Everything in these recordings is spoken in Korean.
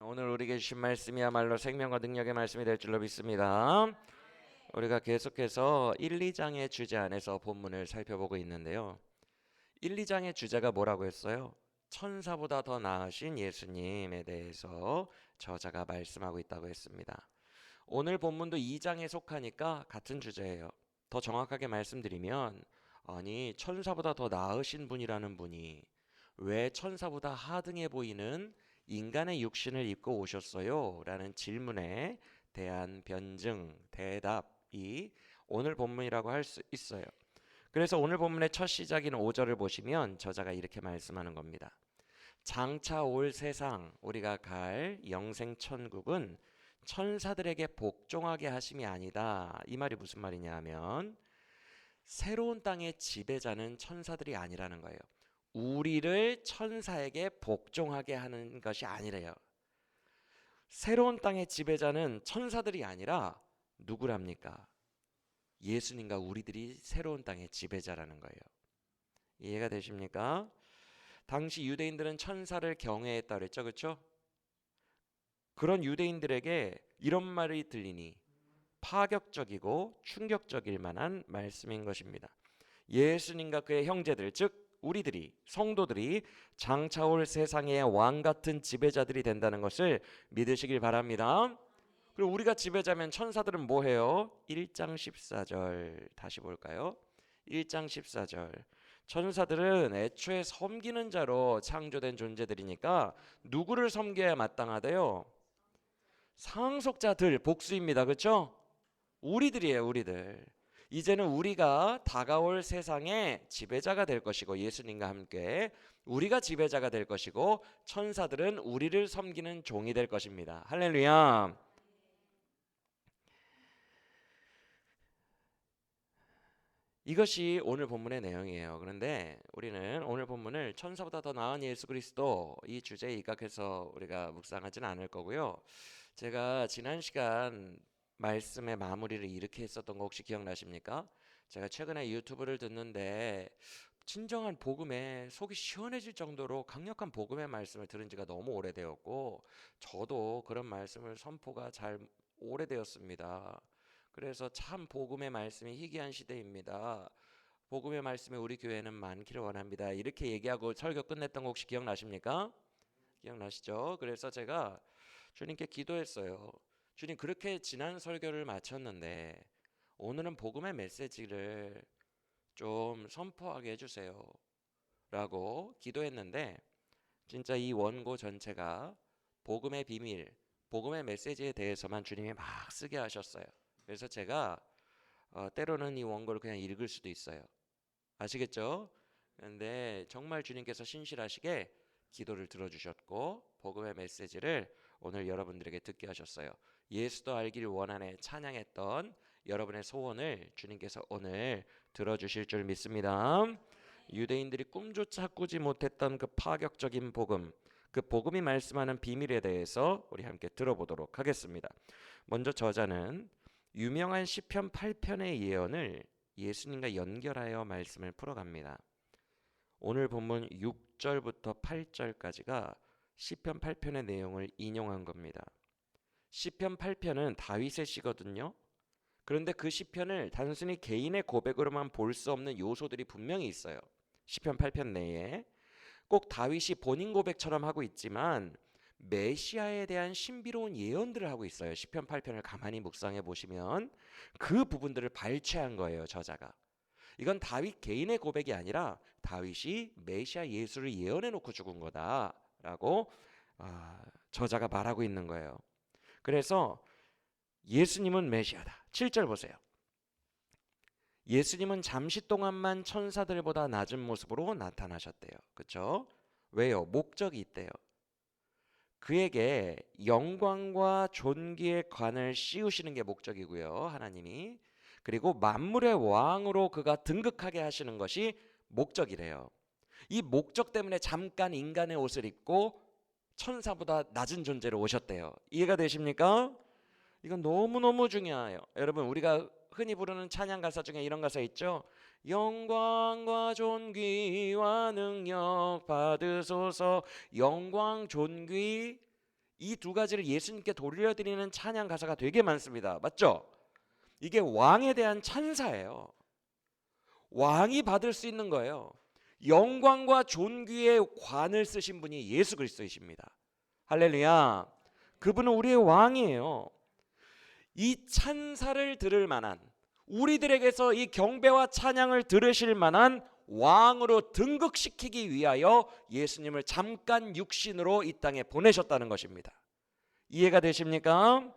오늘 우리에게 주신 말씀이야말로 생명과 능력의 말씀이 될 줄로 믿습니다. 우리가 계속해서 1, 2장의 주제 안에서 본문을 살펴보고 있는데요. 1, 2장의 주제가 뭐라고 했어요? 천사보다 더 나으신 예수님에 대해서 저자가 말씀하고 있다고 했습니다. 오늘 본문도 2장에 속하니까 같은 주제예요. 더 정확하게 말씀드리면 아니 천사보다 더 나으신 분이라는 분이 왜 천사보다 하등해 보이는 인간의 육신을 입고 오셨어요? 라는 질문에 대한 변증, 대답이 오늘 본문이라고 할 수 있어요. 그래서 오늘 본문의 첫 시작인 5절을 보시면 저자가 이렇게 말씀하는 겁니다. 장차 올 세상, 우리가 갈 영생 천국은 천사들에게 복종하게 하심이 아니다. 이 말이 무슨 말이냐 하면 새로운 땅의 지배자는 천사들이 아니라는 거예요. 우리를 천사에게 복종하게 하는 것이 아니래요. 새로운 땅의 지배자는 천사들이 아니라 누구랍니까? 예수님과 우리들이 새로운 땅의 지배자라는 거예요. 이해가 되십니까? 당시 유대인들은 천사를 경외했다 그랬죠, 그렇죠? 그런 유대인들에게 이런 말이 들리니 파격적이고 충격적일 만한 말씀인 것입니다. 예수님과 그의 형제들, 즉 우리들이, 성도들이 장차 올 세상의 왕 같은 지배자들이 된다는 것을 믿으시길 바랍니다. 그리고 우리가 지배자면 천사들은 뭐 해요? 1장 14절 다시 볼까요? 1장 14절 천사들은 애초에 섬기는 자로 창조된 존재들이니까 누구를 섬겨야 마땅하대요? 상속자들, 복수입니다. 그렇죠? 우리들이에요, 우리들. 이제는 우리가 다가올 세상의 지배자가 될 것이고 예수님과 함께 우리가 지배자가 될 것이고 천사들은 우리를 섬기는 종이 될 것입니다. 할렐루야. 이것이 오늘 본문의 내용이에요. 그런데 우리는 오늘 본문을 천사보다 더 나은 예수 그리스도 이 주제에 입각해서 우리가 묵상하지는 않을 거고요. 제가 지난 시간 말씀의 마무리를 이렇게 했었던 거 혹시 기억나십니까? 제가 최근에 유튜브를 듣는데 진정한 복음에 속이 시원해질 정도로 강력한 복음의 말씀을 들은 지가 너무 오래되었고 저도 그런 말씀을 선포가 잘 오래되었습니다. 그래서 참 복음의 말씀이 희귀한 시대입니다. 복음의 말씀이 우리 교회는 많기를 원합니다. 이렇게 얘기하고 설교 끝냈던 거 혹시 기억나십니까? 기억나시죠? 그래서 제가 주님께 기도했어요. 주님, 그렇게 지난 설교를 마쳤는데 오늘은 복음의 메시지를 좀 선포하게 해주세요 라고 기도했는데 진짜 이 원고 전체가 복음의 비밀, 복음의 메시지에 대해서만 주님이 막 쓰게 하셨어요. 그래서 제가 때로는 이 원고를 그냥 읽을 수도 있어요. 아시겠죠? 그런데 정말 주님께서 신실하시게 기도를 들어주셨고 복음의 메시지를 오늘 여러분들에게 듣게 하셨어요. 예수도 알기를 원하네 찬양했던 여러분의 소원을 주님께서 오늘 들어주실 줄 믿습니다. 유대인들이 꿈조차 꾸지 못했던 그 파격적인 복음, 그 복음이 말씀하는 비밀에 대해서 우리 함께 들어보도록 하겠습니다. 먼저 저자는 유명한 시편 8편의 예언을 예수님과 연결하여 말씀을 풀어갑니다. 오늘 본문 6절부터 8절까지가 시편 8편의 내용을 인용한 겁니다. 시편 8편은 다윗의 시거든요. 그런데 그 시편을 단순히 개인의 고백으로만 볼 수 없는 요소들이 분명히 있어요. 시편 8편 내에 꼭 다윗이 본인 고백처럼 하고 있지만 메시아에 대한 신비로운 예언들을 하고 있어요. 시편 8편을 가만히 묵상해 보시면 그 부분들을 발췌한 거예요, 저자가. 이건 다윗 개인의 고백이 아니라 다윗이 메시아 예수를 예언해 놓고 죽은 거다라고 저자가 말하고 있는 거예요. 그래서 예수님은 메시아다. 7절 보세요. 예수님은 잠시 동안만 천사들보다 낮은 모습으로 나타나셨대요. 그렇죠? 왜요? 목적이 있대요. 그에게 영광과 존귀의 관을 씌우시는 게 목적이고요. 하나님이. 그리고 만물의 왕으로 그가 등극하게 하시는 것이 목적이래요. 이 목적 때문에 잠깐 인간의 옷을 입고 천사보다 낮은 존재로 오셨대요. 이해가 되십니까? 이건 너무너무 중요해요. 여러분, 우리가 흔히 부르는 찬양 가사 중에 이런 가사 있죠? 영광과 존귀와 능력 받으소서. 영광, 존귀, 이 두 가지를 예수님께 돌려드리는 찬양 가사가 되게 많습니다. 맞죠? 이게 왕에 대한 찬사예요. 왕이 받을 수 있는 거예요. 영광과 존귀의 관을 쓰신 분이 예수 그리스도이십니다. 할렐루야. 그분은 우리의 왕이에요. 이 찬사를 들을 만한, 우리들에게서 이 경배와 찬양을 들으실 만한 왕으로 등극시키기 위하여 예수님을 잠깐 육신으로 이 땅에 보내셨다는 것입니다. 이해가 되십니까?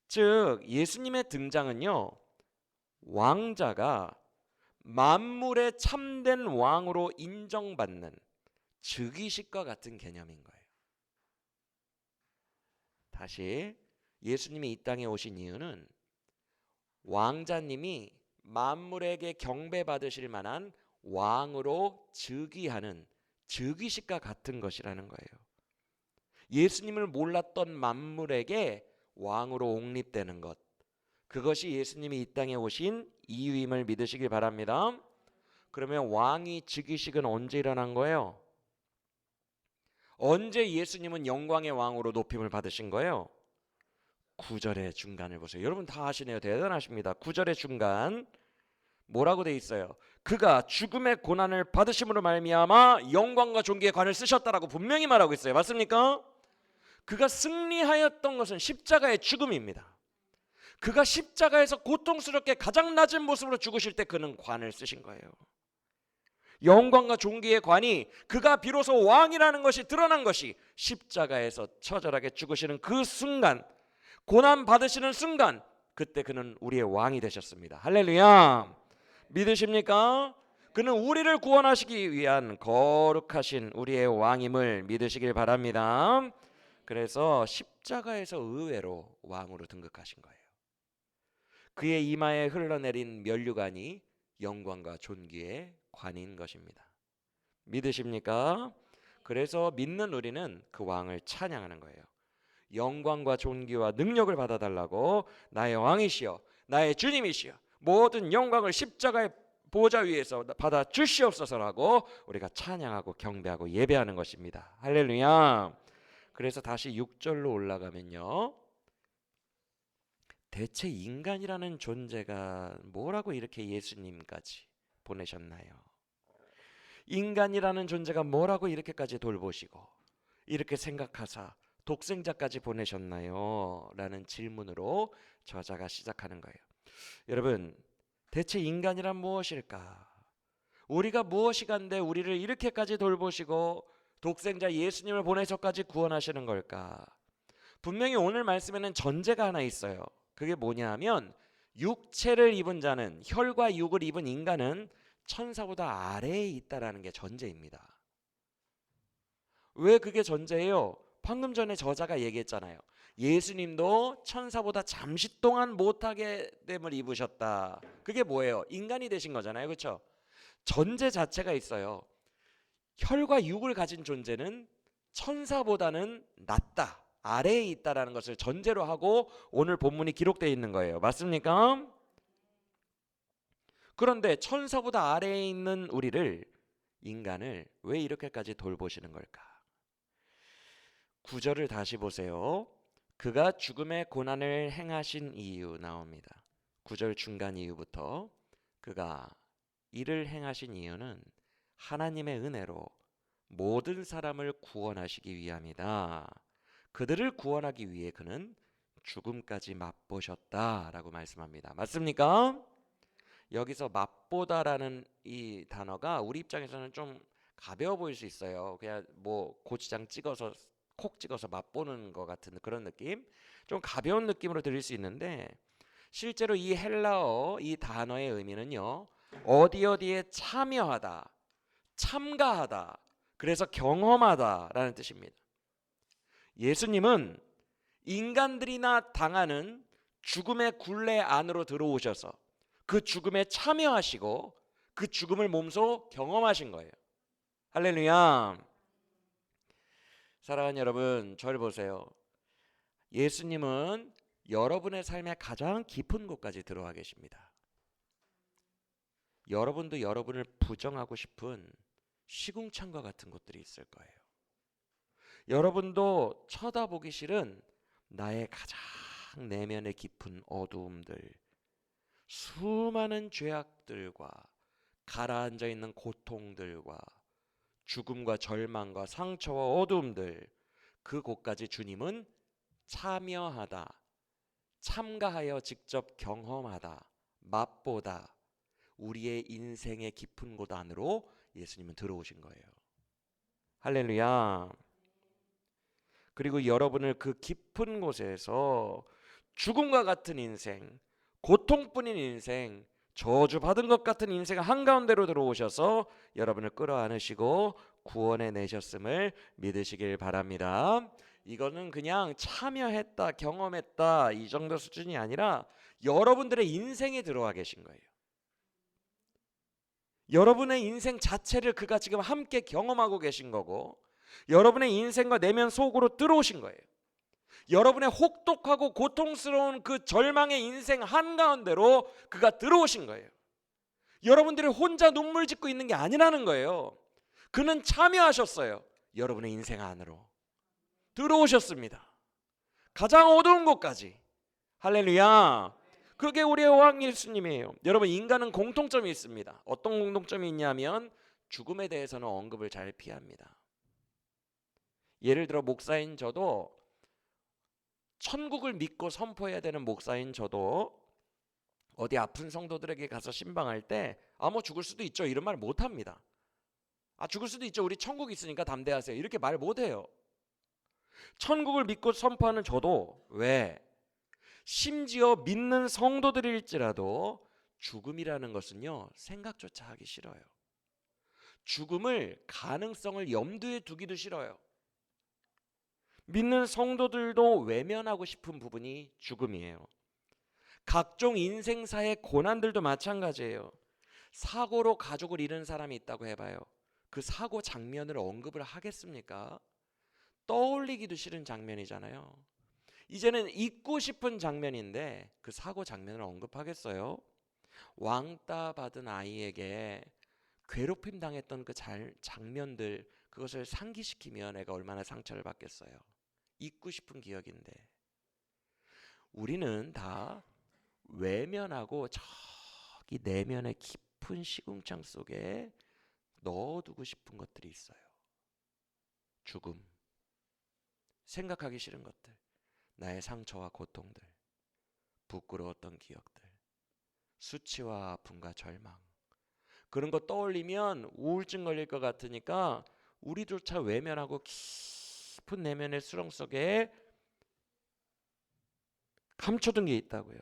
즉 예수님의 등장은요, 왕자가 만물의 참된 왕으로 인정받는 즉위식과 같은 개념인 거예요. 다시, 예수님이 이 땅에 오신 이유는 왕자님이 만물에게 경배받으실 만한 왕으로 즉위하는 즉위식과 같은 것이라는 거예요. 예수님을 몰랐던 만물에게 왕으로 옹립되는 것, 그것이 예수님이 이 땅에 오신 이유임을 믿으시길 바랍니다. 그러면 왕이 즉위식은 언제 일어난 거예요? 언제 예수님은 영광의 왕으로 높임을 받으신 거예요? 9절의 중간을 보세요. 여러분 다 아시네요. 대단하십니다. 9절의 중간 뭐라고 돼 있어요? 그가 죽음의 고난을 받으심으로 말미암아 영광과 존귀의 관을 쓰셨다라고 분명히 말하고 있어요. 맞습니까? 그가 승리하였던 것은 십자가의 죽음입니다. 그가 십자가에서 고통스럽게 가장 낮은 모습으로 죽으실 때 그는 관을 쓰신 거예요. 영광과 존귀의 관이, 그가 비로소 왕이라는 것이 드러난 것이 십자가에서 처절하게 죽으시는 그 순간, 고난 받으시는 순간, 그때 그는 우리의 왕이 되셨습니다. 할렐루야. 믿으십니까? 그는 우리를 구원하시기 위한 거룩하신 우리의 왕임을 믿으시길 바랍니다. 그래서 십자가에서 의외로 왕으로 등극하신 거예요. 그의 이마에 흘러내린 면류관이 영광과 존귀의 관인 것입니다. 믿으십니까? 그래서 믿는 우리는 그 왕을 찬양하는 거예요. 영광과 존귀와 능력을 받아달라고, 나의 왕이시여, 나의 주님이시여, 모든 영광을 십자가의 보좌 위에서 받아 주시옵소서라고 우리가 찬양하고 경배하고 예배하는 것입니다. 할렐루야. 그래서 다시 6절로 올라가면요, 대체 인간이라는 존재가 뭐라고 이렇게 예수님까지 보내셨나요? 인간이라는 존재가 뭐라고 이렇게까지 돌보시고 이렇게 생각하사 독생자까지 보내셨나요? 라는 질문으로 저자가 시작하는 거예요. 여러분, 대체 인간이란 무엇일까? 우리가 무엇이 간데 우리를 이렇게까지 돌보시고 독생자 예수님을 보내서까지 구원하시는 걸까? 분명히 오늘 말씀에는 전제가 하나 있어요. 그게 뭐냐 하면, 육체를 입은 자는, 혈과 육을 입은 인간은 천사보다 아래에 있다라는 게 전제입니다. 왜 그게 전제예요? 방금 전에 저자가 얘기했잖아요. 예수님도 천사보다 잠시 동안 못하게 됨을 입으셨다. 그게 뭐예요? 인간이 되신 거잖아요. 그렇죠? 전제 자체가 있어요. 혈과 육을 가진 존재는 천사보다는 낫다, 아래에 있다라는 것을 전제로 하고 오늘 본문이 기록되어 있는 거예요. 맞습니까? 그런데 천사보다 아래에 있는 우리를, 인간을 왜 이렇게까지 돌보시는 걸까? 9절을 다시 보세요. 그가 죽음의 고난을 행하신 이유 나옵니다. 9절 중간 이유부터, 그가 이를 행하신 이유는 하나님의 은혜로 모든 사람을 구원하시기 위함이다. 그들을 구원하기 위해 그는 죽음까지 맛보셨다라고 말씀합니다. 맞습니까? 여기서 맛보다라는 이 단어가 우리 입장에서는 좀 가벼워 보일 수 있어요. 그냥 뭐 고추장 찍어서 콕 찍어서 맛보는 것 같은 그런 느낌, 좀 가벼운 느낌으로 들릴 수 있는데, 실제로 이 헬라어 이 단어의 의미는요, 어디에 참여하다, 참가하다, 그래서 경험하다라는 뜻입니다. 예수님은 인간들이나 당하는 죽음의 굴레 안으로 들어오셔서 그 죽음에 참여하시고 그 죽음을 몸소 경험하신 거예요. 할렐루야. 사랑하는 여러분, 저를 보세요. 예수님은 여러분의 삶의 가장 깊은 곳까지 들어와 계십니다. 여러분도 여러분을 부정하고 싶은 시궁창과 같은 곳들이 있을 거예요. 여러분도 쳐다보기 싫은 나의 가장 내면의 깊은 어두움들, 수많은 죄악들과 가라앉아 있는 고통들과 죽음과 절망과 상처와 어두움들, 그곳까지 주님은 참여하다, 참가하여 직접 경험하다, 맛보다 우리의 인생의 깊은 곳 안으로 예수님은 들어오신 거예요. 할렐루야. 그리고 여러분을 그 깊은 곳에서 죽음과 같은 인생, 고통뿐인 인생, 저주받은 것 같은 인생 한가운데로 들어오셔서 여러분을 끌어안으시고 구원해 내셨음을 믿으시길 바랍니다. 이거는 그냥 참여했다, 경험했다 이 정도 수준이 아니라 여러분들의 인생에 들어와 계신 거예요. 여러분의 인생 자체를 그가 지금 함께 경험하고 계신 거고, 여러분의 인생과 내면 속으로 들어오신 거예요. 여러분의 혹독하고 고통스러운 그 절망의 인생 한가운데로 그가 들어오신 거예요. 여러분들이 혼자 눈물 짓고 있는 게 아니라는 거예요. 그는 참여하셨어요. 여러분의 인생 안으로 들어오셨습니다. 가장 어두운 곳까지. 할렐루야. 그게 우리의 왕 예수님이에요. 여러분, 인간은 공통점이 있습니다. 어떤 공통점이 있냐면 죽음에 대해서는 언급을 잘 피합니다. 예를 들어 목사인 저도, 천국을 믿고 선포해야 되는 목사인 저도 어디 아픈 성도들에게 가서 신방할 때 뭐 죽을 수도 있죠 이런 말 못합니다. 죽을 수도 있죠, 우리 천국 있으니까 담대하세요 이렇게 말 못해요. 천국을 믿고 선포하는 저도, 왜? 심지어 믿는 성도들일지라도 죽음이라는 것은요 생각조차 하기 싫어요. 죽음을, 가능성을 염두에 두기도 싫어요. 믿는 성도들도 외면하고 싶은 부분이 죽음이에요. 각종 인생사의 고난들도 마찬가지예요. 사고로 가족을 잃은 사람이 있다고 해봐요. 그 사고 장면을 언급을 하겠습니까? 떠올리기도 싫은 장면이잖아요. 이제는 잊고 싶은 장면인데 그 사고 장면을 언급하겠어요? 왕따 받은 아이에게 괴롭힘 당했던 그 장면들, 그것을 상기시키면 애가 얼마나 상처를 받겠어요. 잊고 싶은 기억인데 우리는 다 외면하고 저기 내면의 깊은 시궁창 속에 넣어두고 싶은 것들이 있어요. 죽음, 생각하기 싫은 것들, 나의 상처와 고통들, 부끄러웠던 기억들, 수치와 아픔과 절망, 그런 거 떠올리면 우울증 걸릴 것 같으니까 우리조차 외면하고 깊은 내면의 수렁 속에 감춰둔 게 있다고요.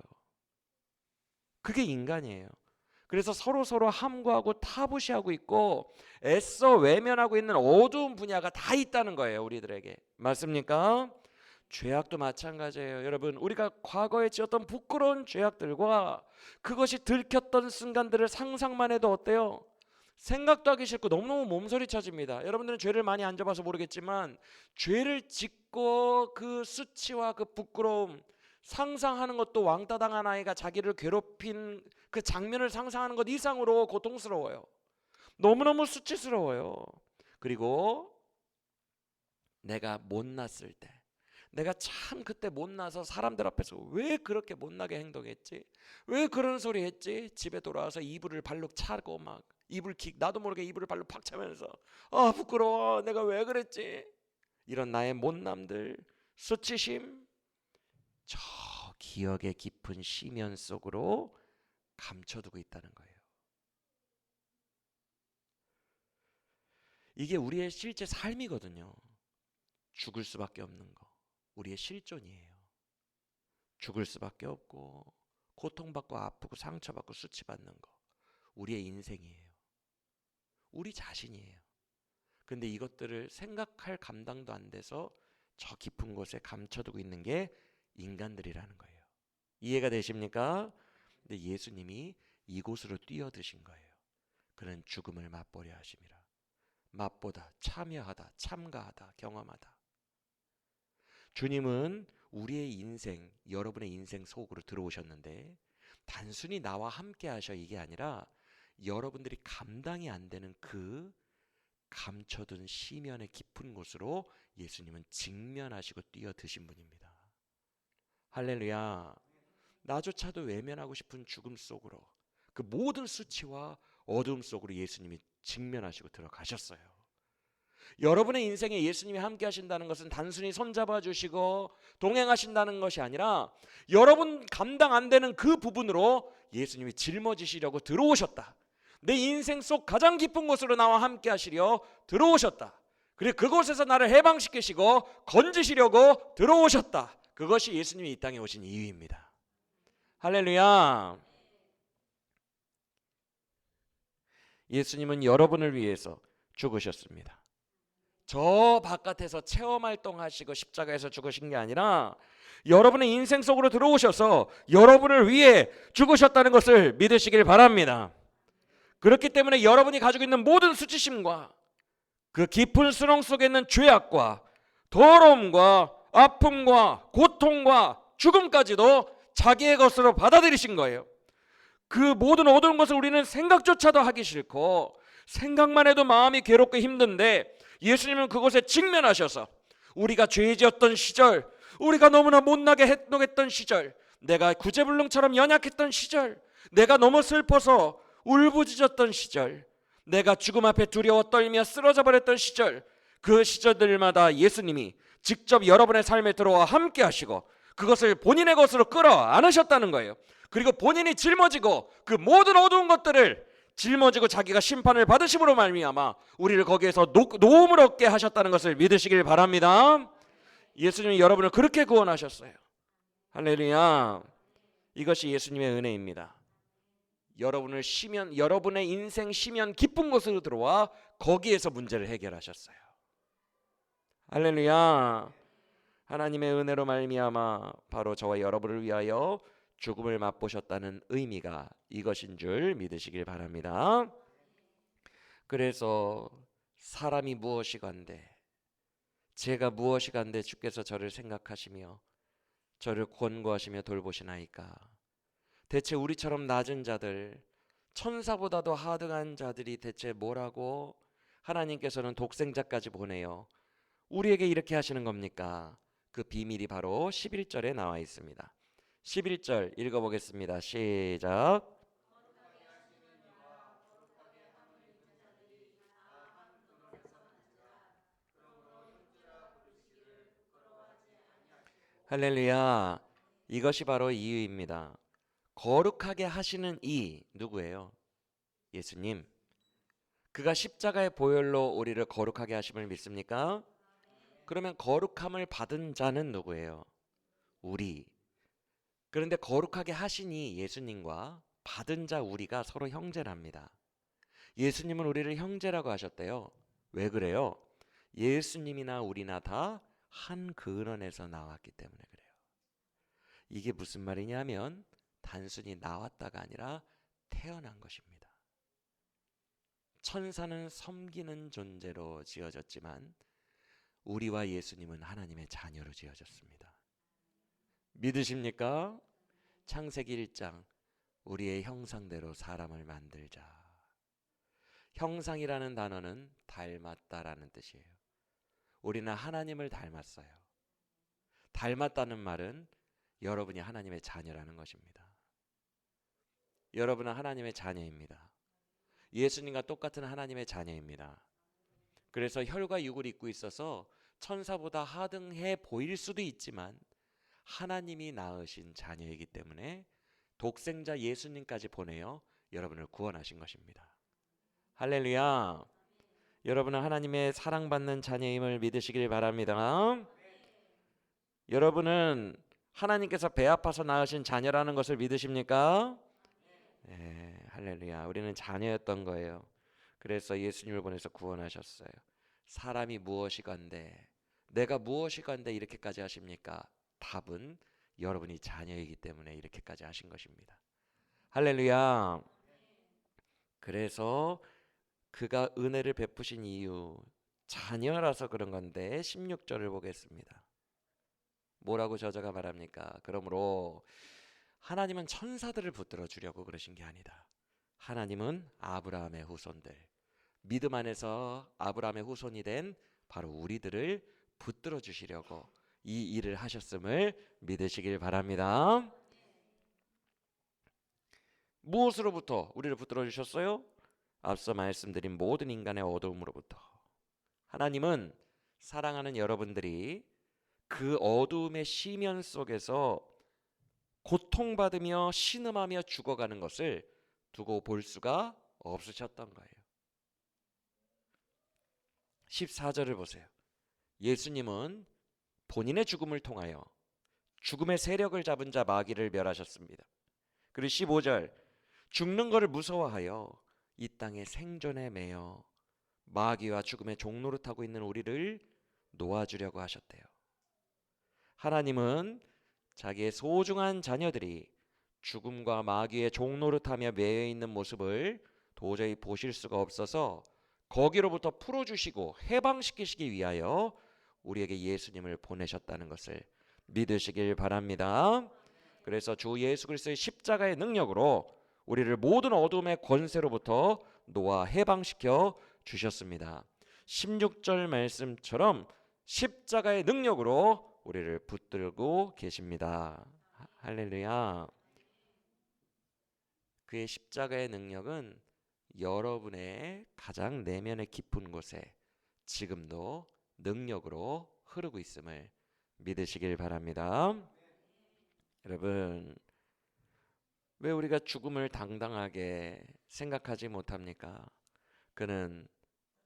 그게 인간이에요. 그래서 서로 함구하고 타부시하고 있고 애써 외면하고 있는 어두운 분야가 다 있다는 거예요, 우리들에게. 맞습니까? 죄악도 마찬가지예요. 여러분, 우리가 과거에 지었던 부끄러운 죄악들과 그것이 들켰던 순간들을 상상만 해도 어때요? 생각도 하기 싫고 너무너무 몸서리 쳐집니다. 여러분들은 죄를 많이 안 져봐서 모르겠지만 죄를 짓고 그 수치와 그 부끄러움 상상하는 것도, 왕따 당한 아이가 자기를 괴롭힌 그 장면을 상상하는 것 이상으로 고통스러워요. 너무너무 수치스러워요. 그리고 내가 못났을 때, 내가 참 그때 못나서 사람들 앞에서 왜 그렇게 못나게 행동했지? 왜 그런 소리 했지? 집에 돌아와서 이불을 발로 차고 막 이불킥, 나도 모르게 이불을 발로 팍 차면서 부끄러워, 내가 왜 그랬지? 이런 나의 못남들, 수치심, 저 기억의 깊은 시면 속으로 감춰두고 있다는 거예요. 이게 우리의 실제 삶이거든요. 죽을 수밖에 없는 거, 우리의 실존이에요. 죽을 수밖에 없고 고통받고 아프고 상처받고 수치받는 거, 우리의 인생이에요. 우리 자신이에요. 근데 이것들을 생각할 감당도 안 돼서 저 깊은 곳에 감춰두고 있는 게 인간들이라는 거예요. 이해가 되십니까? 근데 예수님이 이곳으로 뛰어드신 거예요. 그는 죽음을 맛보려 하심이라. 맛보다, 참여하다, 참가하다, 경험하다. 주님은 우리의 인생, 여러분의 인생 속으로 들어오셨는데 단순히 나와 함께 하셔 이게 아니라 여러분들이 감당이 안 되는 그 감춰둔 시면의 깊은 곳으로 예수님은 직면하시고 뛰어드신 분입니다. 할렐루야. 나조차도 외면하고 싶은 죽음 속으로, 그 모든 수치와 어두움 속으로 예수님이 직면하시고 들어가셨어요. 여러분의 인생에 예수님이 함께 하신다는 것은 단순히 손잡아 주시고 동행하신다는 것이 아니라 여러분 감당 안 되는 그 부분으로 예수님이 짊어지시려고 들어오셨다. 내 인생 속 가장 깊은 곳으로 나와 함께 하시려 들어오셨다. 그리고 그곳에서 나를 해방시키시고 건지시려고 들어오셨다. 그것이 예수님이 이 땅에 오신 이유입니다. 할렐루야. 예수님은 여러분을 위해서 죽으셨습니다. 저 바깥에서 체험활동하시고 십자가에서 죽으신 게 아니라 여러분의 인생 속으로 들어오셔서 여러분을 위해 죽으셨다는 것을 믿으시길 바랍니다. 그렇기 때문에 여러분이 가지고 있는 모든 수치심과 그 깊은 수렁 속에 있는 죄악과 더러움과 아픔과 고통과 죽음까지도 자기의 것으로 받아들이신 거예요. 그 모든 어두운 것을 우리는 생각조차도 하기 싫고 생각만 해도 마음이 괴롭고 힘든데 예수님은 그곳에 직면하셔서 우리가 죄지었던 시절, 우리가 너무나 못나게 행동했던 시절, 내가 구제불능처럼 연약했던 시절, 내가 너무 슬퍼서 울부짖었던 시절, 내가 죽음 앞에 두려워 떨며 쓰러져 버렸던 시절, 그 시절들마다 예수님이 직접 여러분의 삶에 들어와 함께 하시고 그것을 본인의 것으로 끌어안으셨다는 거예요. 그리고 본인이 짊어지고 그 모든 어두운 것들을 짊어지고 자기가 심판을 받으심으로 말미암아 우리를 거기에서 노움을 얻게 하셨다는 것을 믿으시길 바랍니다. 예수님이 여러분을 그렇게 구원하셨어요. 할렐루야. 이것이 예수님의 은혜입니다. 여러분의 인생 시면 깊은 곳으로 들어와 거기에서 문제를 해결하셨어요. 할렐루야. 하나님의 은혜로 말미암아 바로 저와 여러분을 위하여 죽음을 맛보셨다는 의미가 이것인 줄 믿으시길 바랍니다. 그래서 사람이 무엇이간데, 제가 무엇이간데 주께서 저를 생각하시며 저를 권고하시며 돌보시나이까. 대체 우리처럼 낮은 자들, 천사보다도 하등한 자들이 대체 뭐라고 하나님께서는 독생자까지 보내요 우리에게 이렇게 하시는 겁니까? 그 비밀이 바로 11절에 나와 있습니다. 11절 읽어보겠습니다. 시작. 할렐루야. 이것이 바로 이유입니다. 거룩하게 하시는 이 누구예요? 예수님. 그가 십자가의 보혈로 우리를 거룩하게 하심을 믿습니까? 그러면 거룩함을 받은 자는 누구예요? 우리. 그런데 거룩하게 하시니 예수님과 받은 자 우리가 서로 형제랍니다. 예수님은 우리를 형제라고 하셨대요. 왜 그래요? 예수님이나 우리나 다 한 근원에서 나왔기 때문에 그래요. 이게 무슨 말이냐면 단순히 나왔다가 아니라 태어난 것입니다. 천사는 섬기는 존재로 지어졌지만 우리와 예수님은 하나님의 자녀로 지어졌습니다. 믿으십니까? 창세기 1장 우리의 형상대로 사람을 만들자. 형상이라는 단어는 닮았다라는 뜻이에요. 우리는 하나님을 닮았어요. 닮았다는 말은 여러분이 하나님의 자녀라는 것입니다. 여러분은 하나님의 자녀입니다. 예수님과 똑같은 하나님의 자녀입니다. 그래서 혈과 육을 입고 있어서 천사보다 하등해 보일 수도 있지만 하나님이 낳으신 자녀이기 때문에 독생자 예수님까지 보내어 여러분을 구원하신 것입니다. 할렐루야. 여러분은 하나님의 사랑받는 자녀임을 믿으시길 바랍니다. 여러분은 하나님께서 배 아파서 낳으신 자녀라는 것을 믿으십니까? 네, 할렐루야. 우리는 자녀였던 거예요. 그래서 예수님을 보내서 구원하셨어요. 사람이 무엇이건데, 내가 무엇이건데 이렇게까지 하십니까? 답은 여러분이 자녀이기 때문에 이렇게까지 하신 것입니다. 할렐루야. 그래서 그가 은혜를 베푸신 이유, 자녀라서 그런 건데 16절을 보겠습니다. 뭐라고 저자가 말합니까? 그러므로 하나님은 천사들을 붙들어 주려고 그러신 게 아니다. 하나님은 아브라함의 후손들, 믿음 안에서 아브라함의 후손이 된 바로 우리들을 붙들어 주시려고 이 일을 하셨음을 믿으시길 바랍니다. 무엇으로부터 우리를 붙들어 주셨어요? 앞서 말씀드린 모든 인간의 어두움으로부터. 하나님은 사랑하는 여러분들이 그 어두움의 시면 속에서 고통받으며 신음하며 죽어가는 것을 두고 볼 수가 없으셨던 거예요. 14절을 보세요. 예수님은 본인의 죽음을 통하여 죽음의 세력을 잡은 자 마귀를 멸하셨습니다. 그리고 15절, 죽는 것을 무서워하여 이 땅의 생존에 매여 마귀와 죽음의 종노릇하고 있는 우리를 놓아주려고 하셨대요. 하나님은 자기의 소중한 자녀들이 죽음과 마귀의 종노릇하며 매여 있는 모습을 도저히 보실 수가 없어서 거기로부터 풀어주시고 해방시키시기 위하여 우리에게 예수님을 보내셨다는 것을 믿으시길 바랍니다. 그래서 주 예수 그리스도의 십자가의 능력으로 우리를 모든 어둠의 권세로부터 놓아 해방시켜 주셨습니다. 16절 말씀처럼 십자가의 능력으로 우리를 붙들고 계십니다. 할렐루야. 그의 십자가의 능력은 여러분의 가장 내면의 깊은 곳에 지금도 능력으로 흐르고 있음을 믿으시길 바랍니다. 여러분, 왜 우리가 죽음을 당당하게 생각하지 못합니까? 그는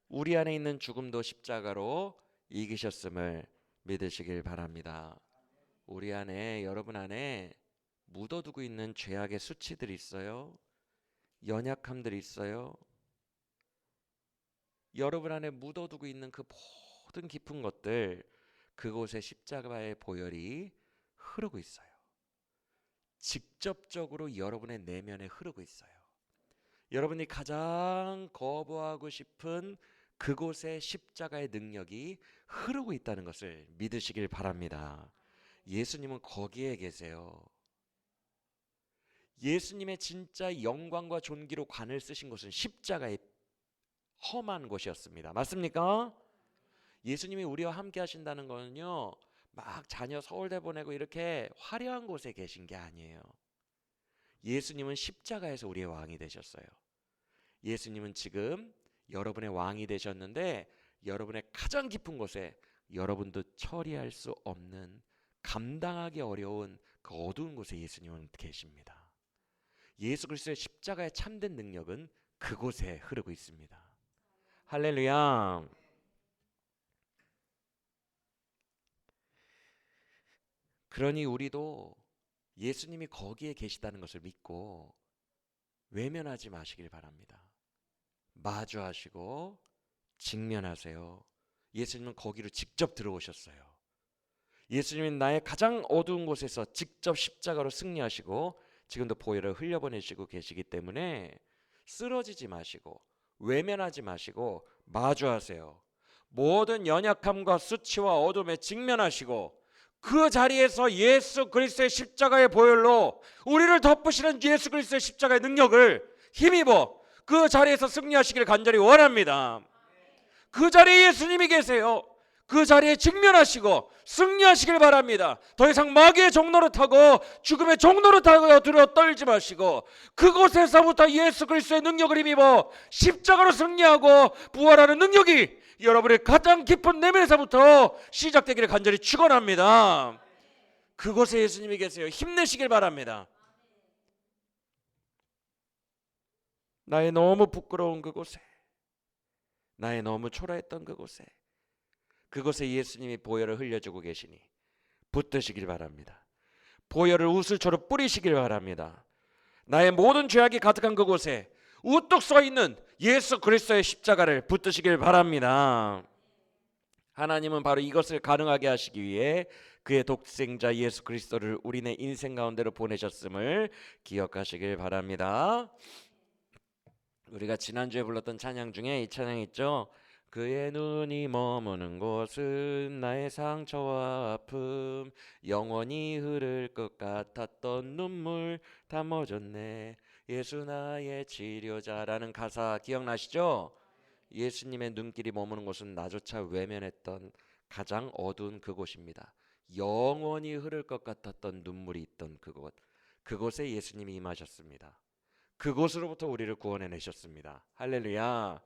우리 안에 있는 죽음도 십자가로 이기셨음을 믿으시길 바랍니다. 우리 안에, 여러분 안에 묻어두고 있는 죄악의 수치들이 있어요. 연약함들이 있어요. 여러분 안에 묻어두고 있는 그 모든 깊은 것들, 그곳에 십자가의 보혈이 흐르고 있어요. 직접적으로 여러분의 내면에 흐르고 있어요. 여러분이 가장 거부하고 싶은 그곳에 십자가의 능력이 흐르고 있다는 것을 믿으시길 바랍니다. 예수님은 거기에 계세요. 예수님의 진짜 영광과 존귀로 관을 쓰신 곳은 십자가의 험한 곳이었습니다. 맞습니까? 예수님이 우리와 함께 하신다는 거는요, 막 자녀 서울대 보내고 이렇게 화려한 곳에 계신 게 아니에요. 예수님은 십자가에서 우리의 왕이 되셨어요. 예수님은 지금 여러분의 왕이 되셨는데 여러분의 가장 깊은 곳에 여러분도 처리할 수 없는, 감당하기 어려운 그 어두운 곳에 예수님은 계십니다. 예수 그리스도의 십자가의 참된 능력은 그곳에 흐르고 있습니다. 할렐루야. 그러니 우리도 예수님이 거기에 계시다는 것을 믿고 외면하지 마시길 바랍니다. 마주하시고 직면하세요. 예수님은 거기로 직접 들어오셨어요. 예수님은 나의 가장 어두운 곳에서 직접 십자가로 승리하시고 지금도 보혈을 흘려보내시고 계시기 때문에 쓰러지지 마시고 외면하지 마시고 마주하세요. 모든 연약함과 수치와 어둠에 직면하시고 그 자리에서 예수 그리스도의 십자가의 보혈로 우리를 덮으시는 예수 그리스도의 십자가의 능력을 힘입어 그 자리에서 승리하시기를 간절히 원합니다. 그 자리에 예수님이 계세요. 그 자리에 직면하시고 승리하시길 바랍니다. 더 이상 마귀의 종노릇하고 죽음의 종노릇하고 두려워 떨지 마시고 그곳에서부터 예수 그리스도의 능력을 힘입어 십자가로 승리하고 부활하는 능력이 여러분의 가장 깊은 내면에서부터 시작되기를 간절히 축원합니다. 그곳에 예수님이 계세요. 힘내시길 바랍니다. 나의 너무 부끄러운 그곳에, 나의 너무 초라했던 그곳에 예수님이 보혈을 흘려주고 계시니 붙드시길 바랍니다. 보혈을 우슬초로 뿌리시길 바랍니다. 나의 모든 죄악이 가득한 그곳에 우뚝 서 있는 예수 그리스도의 십자가를 붙드시길 바랍니다. 하나님은 바로 이것을 가능하게 하시기 위해 그의 독생자 예수 그리스도를 우리네 인생 가운데로 보내셨음을 기억하시길 바랍니다. 우리가 지난주에 불렀던 찬양 중에 이 찬양 있죠. 그의 눈이 머무는 곳은 나의 상처와 아픔, 영원히 흐를 것 같았던 눈물 다 멎었네, 예수 나의 치료자라는 가사 기억나시죠? 예수님의 눈길이 머무는 곳은 나조차 외면했던 가장 어두운 그곳입니다. 영원히 흐를 것 같았던 눈물이 있던 그곳, 그곳에 예수님이 임하셨습니다. 그곳으로부터 우리를 구원해내셨습니다. 할렐루야.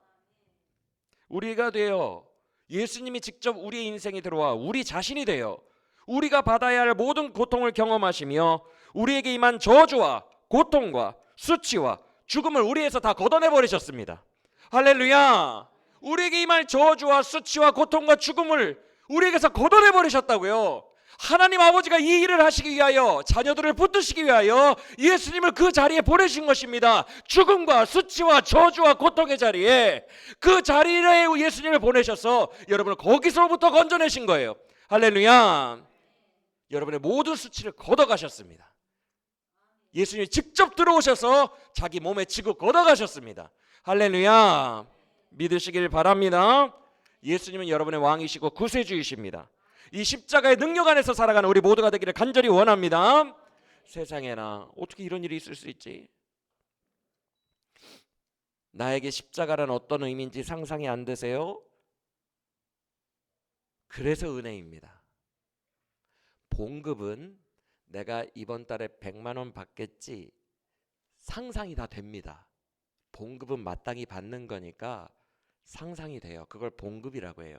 우리가 되어 예수님이 직접 우리의 인생에 들어와 우리 자신이 되어 우리가 받아야 할 모든 고통을 경험하시며 우리에게 임한 저주와 고통과 수치와 죽음을 우리에서 다 걷어내버리셨습니다. 할렐루야. 우리에게 임할 저주와 수치와 고통과 죽음을 우리에게서 걷어내버리셨다고요. 하나님 아버지가 이 일을 하시기 위하여 자녀들을 붙드시기 위하여 예수님을 그 자리에 보내신 것입니다. 죽음과 수치와 저주와 고통의 자리에 그 자리에 예수님을 보내셔서 여러분을 거기서부터 건져내신 거예요. 할렐루야. 여러분의 모든 수치를 걷어가셨습니다. 예수님이 직접 들어오셔서 자기 몸에 지고 걷어가셨습니다. 할렐루야. 믿으시길 바랍니다. 예수님은 여러분의 왕이시고 구세주이십니다. 이 십자가의 능력 안에서 살아가는 우리 모두가 되기를 간절히 원합니다. 세상에나 어떻게 이런 일이 있을 수 있지? 나에게 십자가란 어떤 의미인지 상상이 안 되세요? 그래서 은혜입니다. 봉급은 내가 이번 달에 100만 원 받겠지 상상이 다 됩니다. 봉급은 마땅히 받는 거니까 상상이 돼요. 그걸 봉급이라고 해요.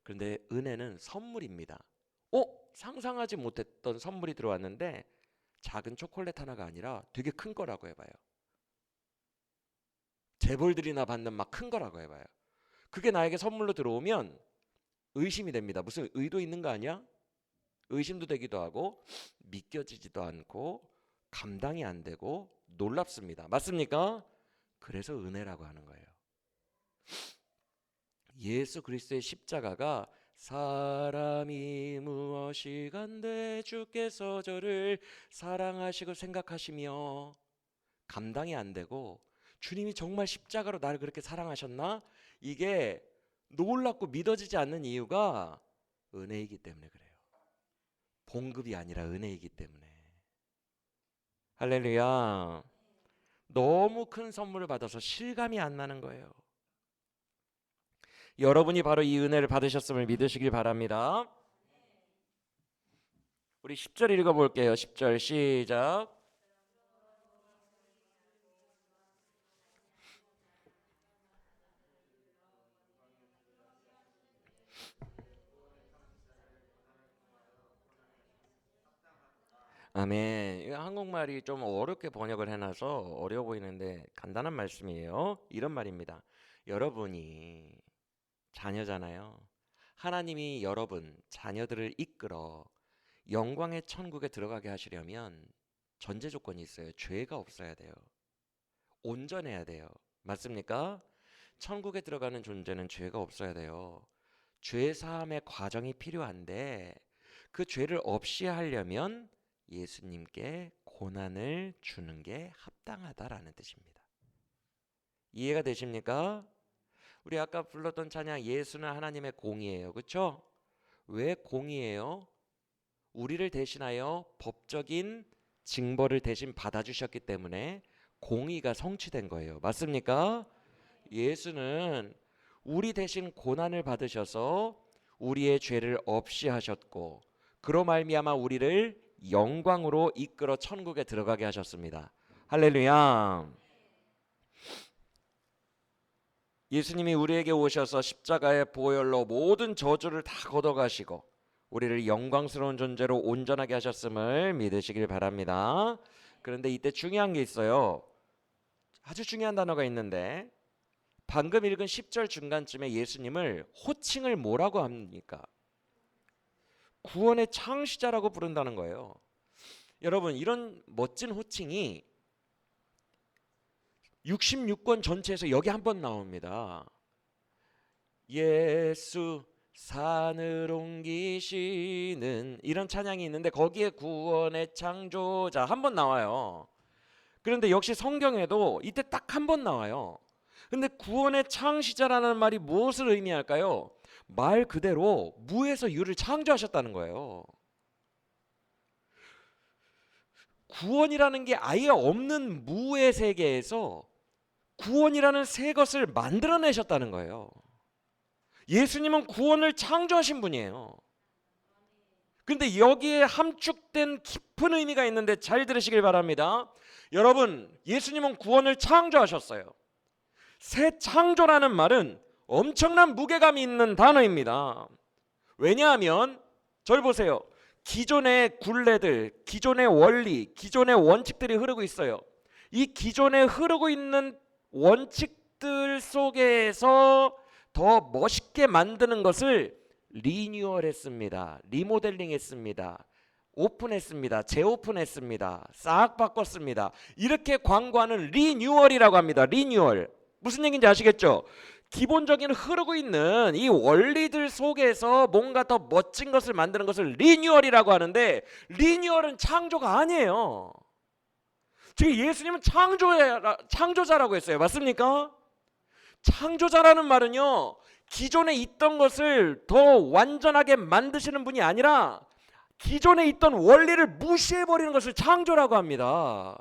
그런데 은혜는 선물입니다. 상상하지 못했던 선물이 들어왔는데 작은 초콜릿 하나가 아니라 되게 큰 거라고 해봐요. 재벌들이나 받는 막 큰 거라고 해봐요. 그게 나에게 선물로 들어오면 의심이 됩니다. 무슨 의도 있는 거 아니야? 의심도 되기도 하고 믿겨지지도 않고 감당이 안 되고 놀랍습니다. 맞습니까? 그래서 은혜라고 하는 거예요. 예수 그리스도의 십자가가 사람이 무엇이간데 주께서 저를 사랑하시고 생각하시며 감당이 안 되고 주님이 정말 십자가로 나를 그렇게 사랑하셨나? 이게 놀랍고 믿어지지 않는 이유가 은혜이기 때문에 그래요. 봉급이 아니라 은혜이기 때문에. 할렐루야. 너무 큰 선물을 받아서 실감이 안 나는 거예요. 여러분이 바로 이 은혜를 받으셨음을 믿으시길 바랍니다. 우리 10절 읽어볼게요. 10절 시작. 아멘. 한국말이 좀 어렵게 번역을 해놔서 어려워 보이는데 간단한 말씀이에요. 이런 말입니다. 여러분이 자녀잖아요. 하나님이 여러분 자녀들을 이끌어 영광의 천국에 들어가게 하시려면 전제 조건이 있어요. 죄가 없어야 돼요. 온전해야 돼요. 맞습니까? 천국에 들어가는 존재는 죄가 없어야 돼요. 죄 사함의 과정이 필요한데 그 죄를 없이 하려면 예수님께 고난을 주는 게 합당하다라는 뜻입니다. 이해가 되십니까? 우리 아까 불렀던 찬양 예수는 하나님의 공의예요. 그렇죠? 왜 공의예요? 우리를 대신하여 법적인 징벌을 대신 받아주셨기 때문에 공의가 성취된 거예요. 맞습니까? 예수는 우리 대신 고난을 받으셔서 우리의 죄를 없이 하셨고 그로 말미암아 우리를 영광으로 이끌어 천국에 들어가게 하셨습니다. 할렐루야. 예수님이 우리에게 오셔서 십자가의 보혈로 모든 저주를 다 걷어가시고 우리를 영광스러운 존재로 온전하게 하셨음을 믿으시길 바랍니다. 그런데 이때 중요한 게 있어요. 아주 중요한 단어가 있는데 방금 읽은 10절 중간쯤에 예수님을 호칭을 뭐라고 합니까? 구원의 창시자라고 부른다는 거예요. 여러분 이런 멋진 호칭이 66권 전체에서 여기 한 번 나옵니다. 예수 산을 옮기시는 이런 찬양이 있는데 거기에 구원의 창조자 한 번 나와요. 그런데 역시 성경에도 이때 딱 한 번 나와요. 근데 구원의 창시자라는 말이 무엇을 의미할까요? 말 그대로 무에서 유를 창조하셨다는 거예요. 구원이라는 게 아예 없는 무의 세계에서 구원이라는 새 것을 만들어내셨다는 거예요. 예수님은 구원을 창조하신 분이에요. 근데 여기에 함축된 깊은 의미가 있는데 잘 들으시길 바랍니다. 여러분, 예수님은 구원을 창조하셨어요. 새 창조라는 말은 엄청난 무게감이 있는 단어입니다. 왜냐하면 저를 보세요. 기존의 굴레들, 기존의 원리, 기존의 원칙들이 흐르고 있어요. 이 기존에 흐르고 있는 원칙들 속에서 더 멋있게 만드는 것을 리뉴얼했습니다. 리모델링했습니다. 오픈했습니다. 재오픈했습니다. 싹 바꿨습니다. 이렇게 광고하는 리뉴얼이라고 합니다. 리뉴얼. 무슨 얘기인지 아시겠죠? 기본적인 흐르고 있는 이 원리들 속에서 뭔가 더 멋진 것을 만드는 것을 리뉴얼이라고 하는데, 리뉴얼은 창조가 아니에요. 지금 예수님은 창조자라고 했어요. 맞습니까? 창조자라는 말은요, 기존에 있던 것을 더 완전하게 만드시는 분이 아니라 기존에 있던 원리를 무시해버리는 것을 창조라고 합니다.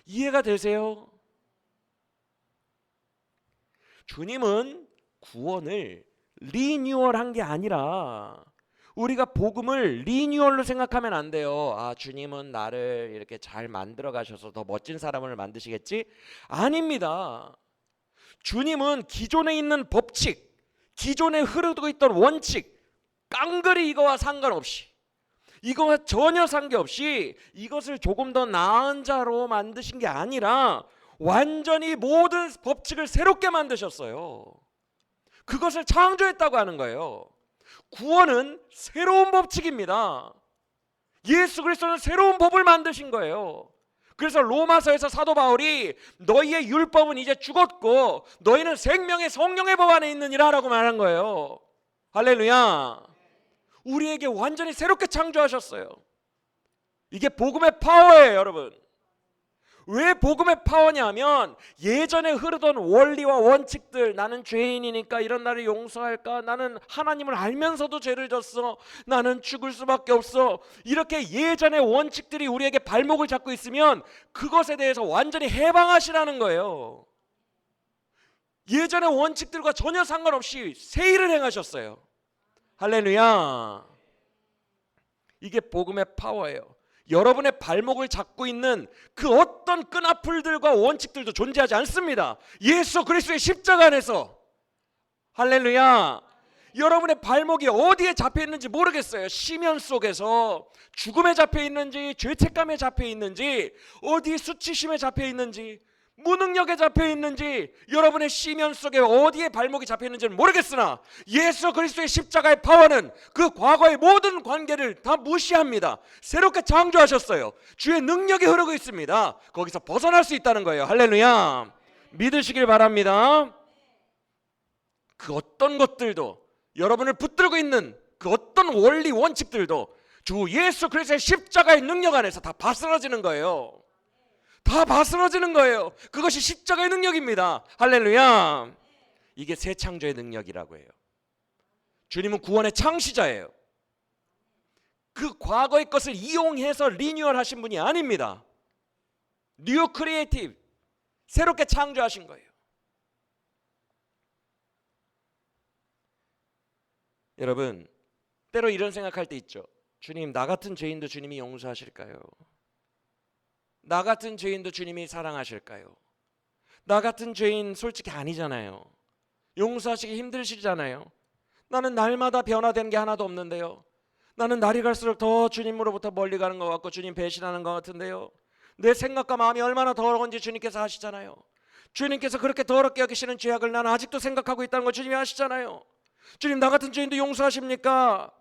이해가 되세요? 주님은 구원을 리뉴얼한 게 아니라, 우리가 복음을 리뉴얼로 생각하면 안 돼요. 아, 주님은 나를 이렇게 잘 만들어 가셔서 더 멋진 사람을 만드시겠지? 아닙니다. 주님은 기존에 있는 법칙, 기존에 흐르고 있던 원칙, 깡그리 이거와 상관없이, 이거와 전혀 상관없이 이것을 조금 더 나은 자로 만드신 게 아니라 완전히 모든 법칙을 새롭게 만드셨어요. 그것을 창조했다고 하는 거예요. 구원은 새로운 법칙입니다. 예수 그리스도는 새로운 법을 만드신 거예요. 그래서 로마서에서 사도 바울이 너희의 율법은 이제 죽었고 너희는 생명의 성령의 법 안에 있느니라 라고 말한 거예요. 할렐루야. 우리에게 완전히 새롭게 창조하셨어요. 이게 복음의 파워예요, 여러분. 왜 복음의 파워냐면, 예전에 흐르던 원리와 원칙들, 나는 죄인이니까 이런 나를 용서할까, 나는 하나님을 알면서도 죄를 졌어, 나는 죽을 수밖에 없어, 이렇게 예전의 원칙들이 우리에게 발목을 잡고 있으면 그것에 대해서 완전히 해방하시라는 거예요. 예전의 원칙들과 전혀 상관없이 새 일을 행하셨어요. 할렐루야. 이게 복음의 파워예요. 여러분의 발목을 잡고 있는 그 어떤 끈아풀들과 원칙들도 존재하지 않습니다. 예수 그리스도의 십자가 안에서. 할렐루야. 여러분의 발목이 어디에 잡혀 있는지 모르겠어요. 심연 속에서 죽음에 잡혀 있는지, 죄책감에 잡혀 있는지, 어디 수치심에 잡혀 있는지, 무능력에 잡혀 있는지, 여러분의 심연 속에 어디에 발목이 잡혀 있는지는 모르겠으나 예수 그리스도의 십자가의 파워는 그 과거의 모든 관계를 다 무시합니다. 새롭게 창조하셨어요. 주의 능력이 흐르고 있습니다. 거기서 벗어날 수 있다는 거예요. 할렐루야. 믿으시길 바랍니다. 그 어떤 것들도, 여러분을 붙들고 있는 그 어떤 원리 원칙들도 주 예수 그리스도의 십자가의 능력 안에서 다 바스러지는 거예요. 다 바스러지는 거예요. 그것이 십자가의 능력입니다. 할렐루야. 이게 새 창조의 능력이라고 해요. 주님은 구원의 창시자예요. 그 과거의 것을 이용해서 리뉴얼 하신 분이 아닙니다. 뉴 크리에이티브, 새롭게 창조하신 거예요. 여러분, 때로 이런 생각할 때 있죠. 주님, 나 같은 죄인도 주님이 용서하실까요? 나 같은 죄인도 주님이 사랑하실까요? 나 같은 죄인 솔직히 아니잖아요. 용서하시기 힘드시잖아요. 나는 날마다 변화된 게 하나도 없는데요. 나는 날이 갈수록 더 주님으로부터 멀리 가는 것 같고 주님 배신하는 것 같은데요. 내 생각과 마음이 얼마나 더러운지 주님께서 아시잖아요. 주님께서 그렇게 더럽게 여기시는 죄악을 나는 아직도 생각하고 있다는 걸 주님이 아시잖아요. 주님, 나 같은 죄인도 용서하십니까?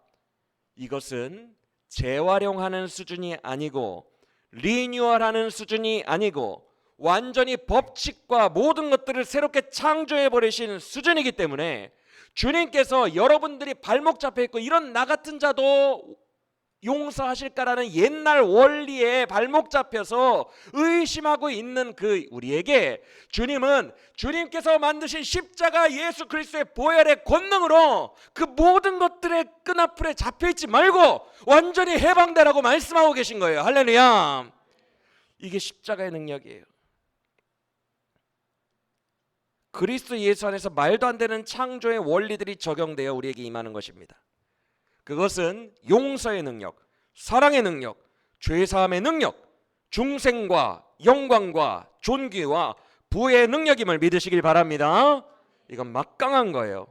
이것은 재활용하는 수준이 아니고 리뉴얼하는 수준이 아니고 완전히 법칙과 모든 것들을 새롭게 창조해버리신 수준이기 때문에 주님께서 여러분들이 발목 잡혀있고 이런 나 같은 자도 용서하실까라는 옛날 원리에 발목 잡혀서 의심하고 있는 그 우리에게 주님은 주님께서 만드신 십자가 예수 그리스도의 보혈의 권능으로 그 모든 것들의 끈아풀에 잡혀있지 말고 완전히 해방되라고 말씀하고 계신 거예요. 할렐루야. 이게 십자가의 능력이에요. 그리스도 예수 안에서 말도 안 되는 창조의 원리들이 적용되어 우리에게 임하는 것입니다. 그것은 용서의 능력, 사랑의 능력, 죄사함의 능력, 중생과 영광과 존귀와 부의 능력임을 믿으시길 바랍니다. 이건 막강한 거예요.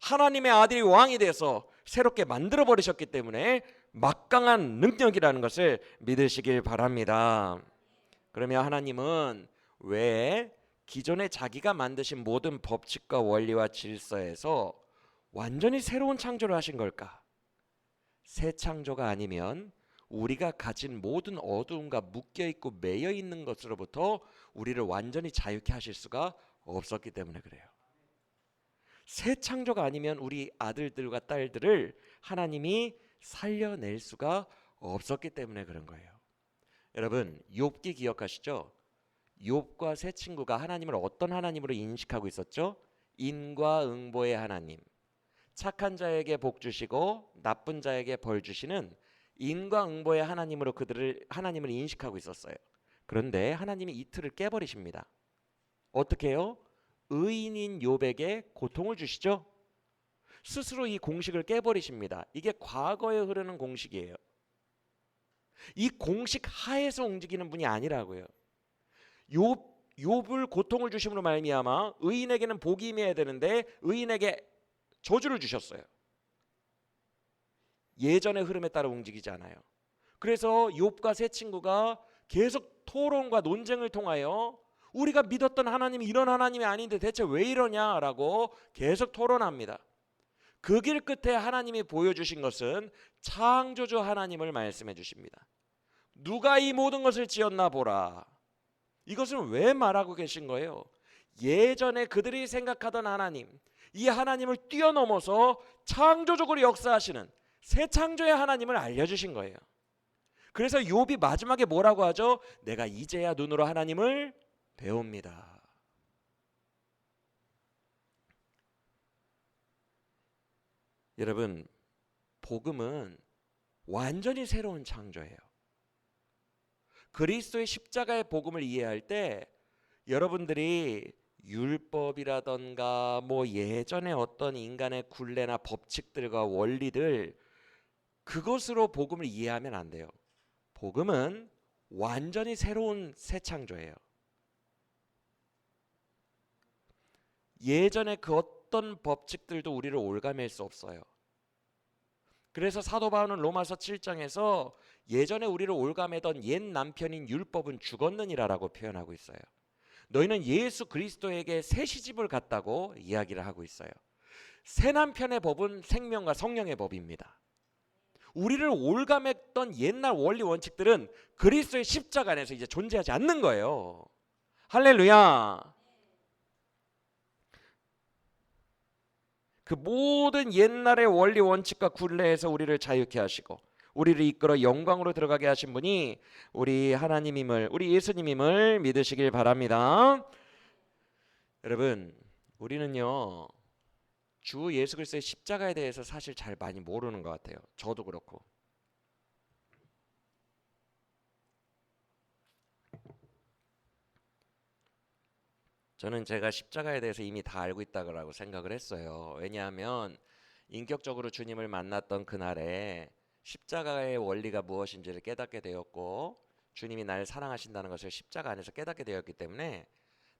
하나님의 아들이 왕이 돼서 새롭게 만들어 버리셨기 때문에 막강한 능력이라는 것을 믿으시길 바랍니다. 그러면 하나님은 왜 기존에 자기가 만드신 모든 법칙과 원리와 질서에서 완전히 새로운 창조를 하신 걸까? 새 창조가 아니면 우리가 가진 모든 어두움과 묶여있고 매여있는 것으로부터 우리를 완전히 자유케 하실 수가 없었기 때문에 그래요. 새 창조가 아니면 우리 아들들과 딸들을 하나님이 살려낼 수가 없었기 때문에 그런 거예요. 여러분, 욥기 기억하시죠? 욥과 세 친구가 하나님을 어떤 하나님으로 인식하고 있었죠? 인과응보의 하나님. 착한 자에게 복 주시고 나쁜 자에게 벌 주시는 인과응보의 하나님으로 하나님을 인식하고 있었어요. 그런데 하나님이 이 틀을 깨버리십니다. 어떻게 해요? 의인인 욥에게 고통을 주시죠. 스스로 이 공식을 깨버리십니다. 이게 과거에 흐르는 공식이에요. 이 공식 하에서 움직이는 분이 아니라고요. 욥을 고통을 주심으로 말미암아 의인에게는 복이 임해야 되는데 의인에게 저주를 주셨어요. 예전의 흐름에 따라 움직이지 않아요. 그래서 욥과 세 친구가 계속 토론과 논쟁을 통하여 우리가 믿었던 하나님이 이런 하나님이 아닌데 대체 왜 이러냐라고 계속 토론합니다. 그 길 끝에 하나님이 보여주신 것은 창조주 하나님을 말씀해 주십니다. 누가 이 모든 것을 지었나 보라. 이것을 왜 말하고 계신 거예요? 예전에 그들이 생각하던 하나님, 이 하나님을 뛰어넘어서 창조적으로 역사하시는 새 창조의 하나님을 알려주신 거예요. 그래서 욥이 마지막에 뭐라고 하죠? 내가 이제야 눈으로 하나님을 배웁니다. 여러분, 복음은 완전히 새로운 창조예요. 그리스도의 십자가의 복음을 이해할 때 여러분들이 율법이라던가 예전에 어떤 인간의 굴레나 법칙들과 원리들 그것으로 복음을 이해하면 안 돼요. 복음은 완전히 새로운 새 창조예요. 예전에 그 어떤 법칙들도 우리를 올가맬 수 없어요. 그래서 사도 바울은 로마서 7장에서 예전에 우리를 올가매던 옛 남편인 율법은 죽었느니라라고 표현하고 있어요. 너희는 예수 그리스도에게 새 시집을 갔다고 이야기를 하고 있어요. 새 남편의 법은 생명과 성령의 법입니다. 우리를 올가맸던 옛날 원리 원칙들은 그리스도의 십자가 안에서 이제 존재하지 않는 거예요. 할렐루야. 그 모든 옛날의 원리 원칙과 굴레에서 우리를 자유케 하시고 우리를 이끌어 영광으로 들어가게 하신 분이 우리 하나님임을, 우리 예수님임을 믿으시길 바랍니다. 여러분, 우리는요 주 예수 그리스도의 십자가에 대해서 사실 잘 많이 모르는 것 같아요. 저도 그렇고. 저는 제가 십자가에 대해서 이미 다 알고 있다고 생각을 했어요. 왜냐하면 인격적으로 주님을 만났던 그날에 십자가의 원리가 무엇인지를 깨닫게 되었고 주님이 나를 사랑하신다는 것을 십자가 안에서 깨닫게 되었기 때문에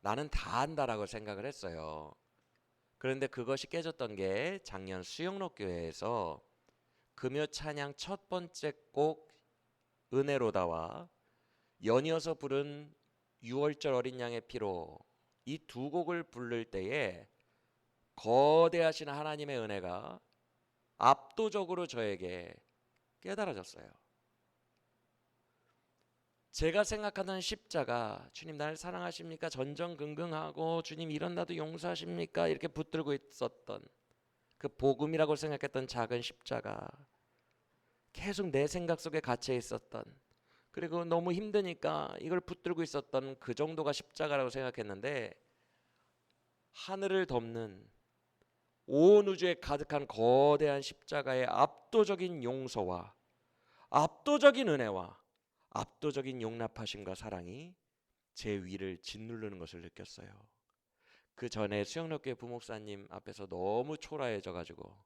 나는 다 안다라고 생각을 했어요. 그런데 그것이 깨졌던 게 작년 수영록교회에서 금요 찬양 첫 번째 곡 은혜로다와 연이어서 부른 6월절 어린 양의 피로 이 두 곡을 부를 때에 거대하신 하나님의 은혜가 압도적으로 저에게 깨달아졌어요. 제가 생각하던 십자가, 주님 나를 사랑하십니까? 전전긍긍하고 주님 이런 나도 용서하십니까? 이렇게 붙들고 있었던 그 복음이라고 생각했던 작은 십자가, 계속 내 생각 속에 갇혀 있었던, 그리고 너무 힘드니까 이걸 붙들고 있었던 그 정도가 십자가라고 생각했는데 하늘을 덮는 온 우주에 가득한 거대한 십자가의 압도적인 용서와 압도적인 은혜와 압도적인 용납하심과 사랑이 제 위를 짓누르는 것을 느꼈어요. 그 전에 수영롭교회 부목사님 앞에서 너무 초라해져 가지고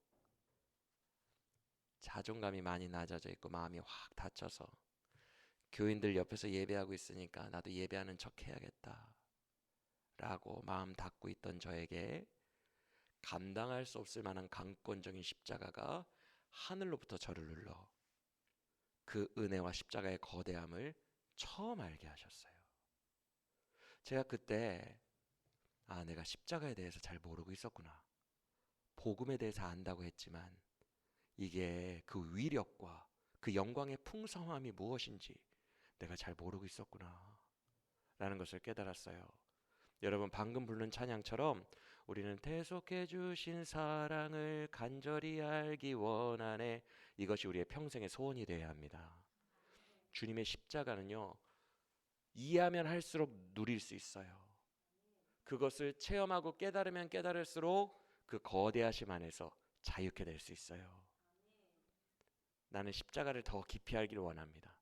자존감이 많이 낮아져 있고 마음이 확 다쳐서 교인들 옆에서 예배하고 있으니까 나도 예배하는 척 해야겠다 라고 마음 닫고 있던 저에게 감당할 수 없을 만한 강권적인 십자가가 하늘로부터 저를 눌러 그 은혜와 십자가의 거대함을 처음 알게 하셨어요. 제가 그때 내가 십자가에 대해서 잘 모르고 있었구나. 복음에 대해서 안다고 했지만 이게 그 위력과 그 영광의 풍성함이 무엇인지 내가 잘 모르고 있었구나 라는 것을 깨달았어요. 여러분 방금 부른 찬양처럼 우리는 대속해 주신 사랑을 간절히 알기 원하네. 이것이 우리의 평생의 소원이 되어야 합니다. 주님의 십자가는요, 이해하면 할수록 누릴 수 있어요. 그것을 체험하고 깨달으면 깨달을수록 그 거대하심 안에서 자유케 될 수 있어요. 나는 십자가를 더 깊이 알기를 원합니다.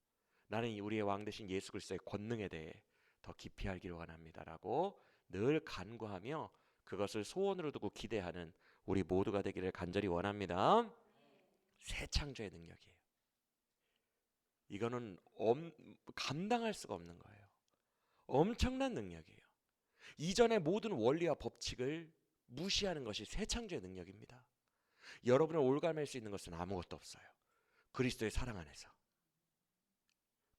나는 우리의 왕 되신 예수 그리스도의 권능에 대해 더 깊이 알기를 원합니다 라고 늘 간구하며 그것을 소원으로 두고 기대하는 우리 모두가 되기를 간절히 원합니다. 새 창조의 능력이에요. 이거는 감당할 수가 없는 거예요. 엄청난 능력이에요. 이전의 모든 원리와 법칙을 무시하는 것이 새 창조의 능력입니다. 여러분을 올가맬 수 있는 것은 아무것도 없어요. 그리스도의 사랑 안에서.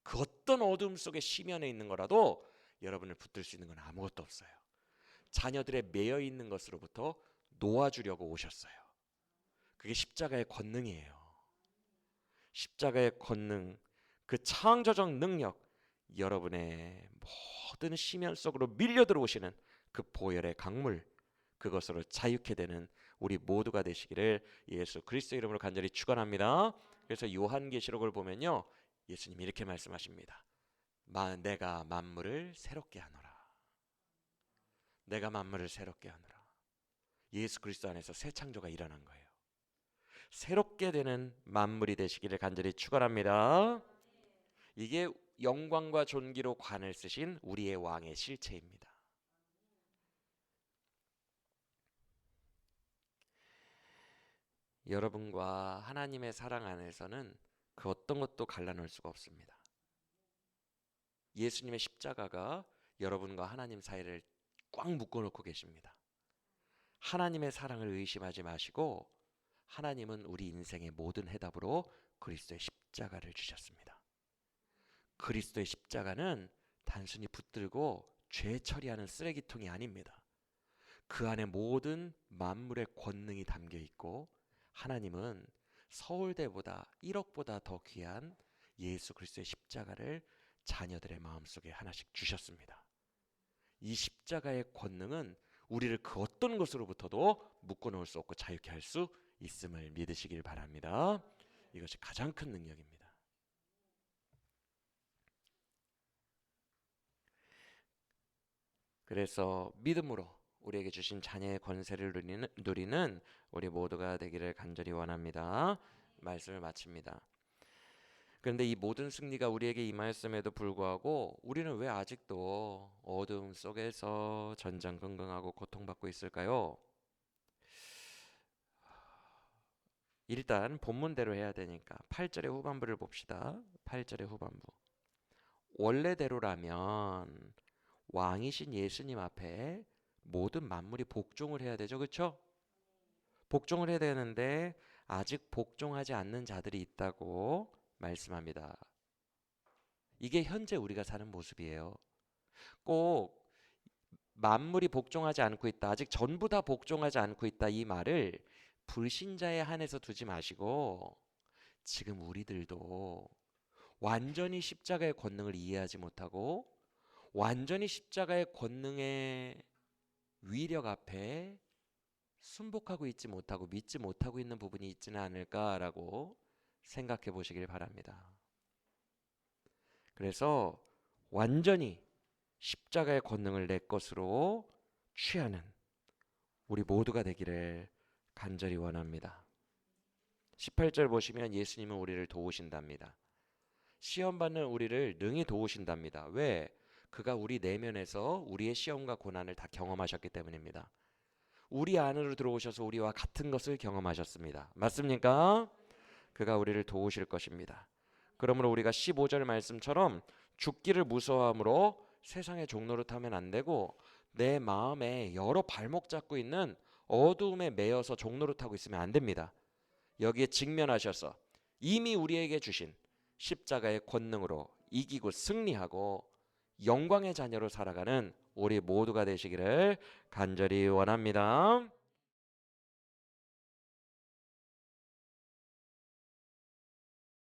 그 어떤 어둠 속에 심연에 있는 거라도 여러분을 붙들 수 있는 건 아무것도 없어요. 자녀들의 매여 있는 것으로부터 놓아주려고 오셨어요. 그게 십자가의 권능이에요. 십자가의 권능, 그 창조적 능력, 여러분의 모든 심연 속으로 밀려 들어오시는 그 보혈의 강물, 그것으로 자유케 되는 우리 모두가 되시기를 예수 그리스도 이름으로 간절히 축원합니다. 그래서 요한계시록을 보면요, 예수님이 이렇게 말씀하십니다. 내가 만물을 새롭게 하노라. 내가 만물을 새롭게 하노라. 예수 그리스도 안에서 새 창조가 일어난 거예요. 새롭게 되는 만물이 되시기를 간절히 축원합니다. 이게 영광과 존귀로 관을 쓰신 우리의 왕의 실체입니다. 여러분과 하나님의 사랑 안에서는 그 어떤 것도 갈라놓을 수가 없습니다. 예수님의 십자가가 여러분과 하나님 사이를 꽉 묶어놓고 계십니다. 하나님의 사랑을 의심하지 마시고 하나님은 우리 인생의 모든 해답으로 그리스도의 십자가를 주셨습니다. 그리스도의 십자가는 단순히 붙들고 죄 처리하는 쓰레기통이 아닙니다. 그 안에 모든 만물의 권능이 담겨 있고 하나님은 서울대보다 1억보다 더 귀한 예수 그리스도의 십자가를 자녀들의 마음속에 하나씩 주셨습니다. 이 십자가의 권능은 우리를 그 어떤 것으로부터도 묶어놓을 수 없고 자유케 할 수 있음을 믿으시길 바랍니다. 이것이 가장 큰 능력입니다. 그래서 믿음으로 우리에게 주신 자녀의 권세를 누리는 우리 모두가 되기를 간절히 원합니다. 말씀을 마칩니다. 그런데 이 모든 승리가 우리에게 임하였음에도 불구하고 우리는 왜 아직도 어둠 속에서 전전긍긍하고 고통받고 있을까요? 일단 본문대로 해야 되니까 8절의 후반부를 봅시다. 8절의 후반부. 원래대로라면 왕이신 예수님 앞에 모든 만물이 복종을 해야 되죠. 그렇죠? 복종을 해야 되는데 아직 복종하지 않는 자들이 있다고 말씀합니다. 이게 현재 우리가 사는 모습이에요. 꼭 만물이 복종하지 않고 있다, 아직 전부 다 복종하지 않고 있다, 이 말을 불신자에 한해서 두지 마시고 지금 우리들도 완전히 십자가의 권능을 이해하지 못하고 완전히 십자가의 권능의 위력 앞에 순복하고 있지 못하고 믿지 못하고 있는 부분이 있지는 않을까라고 생각해 보시길 바랍니다. 그래서 완전히 십자가의 권능을 내 것으로 취하는 우리 모두가 되기를 간절히 원합니다. 18절 보시면 예수님은 우리를 도우신답니다. 시험 받는 우리를 능히 도우신답니다. 왜? 그가 우리 내면에서 우리의 시험과 고난을 다 경험하셨기 때문입니다. 우리 안으로 들어오셔서 우리와 같은 것을 경험하셨습니다. 맞습니까? 그가 우리를 도우실 것입니다. 그러므로 우리가 15절 말씀처럼 죽기를 무서워함으로 세상의 종노릇 하면 안 되고 내 마음에 여러 발목 잡고 있는 어두움에 매여서 종노릇 하고 있으면 안 됩니다. 여기에 직면하셔서 이미 우리에게 주신 십자가의 권능으로 이기고 승리하고 영광의 자녀로 살아가는 우리 모두가 되시기를 간절히 원합니다.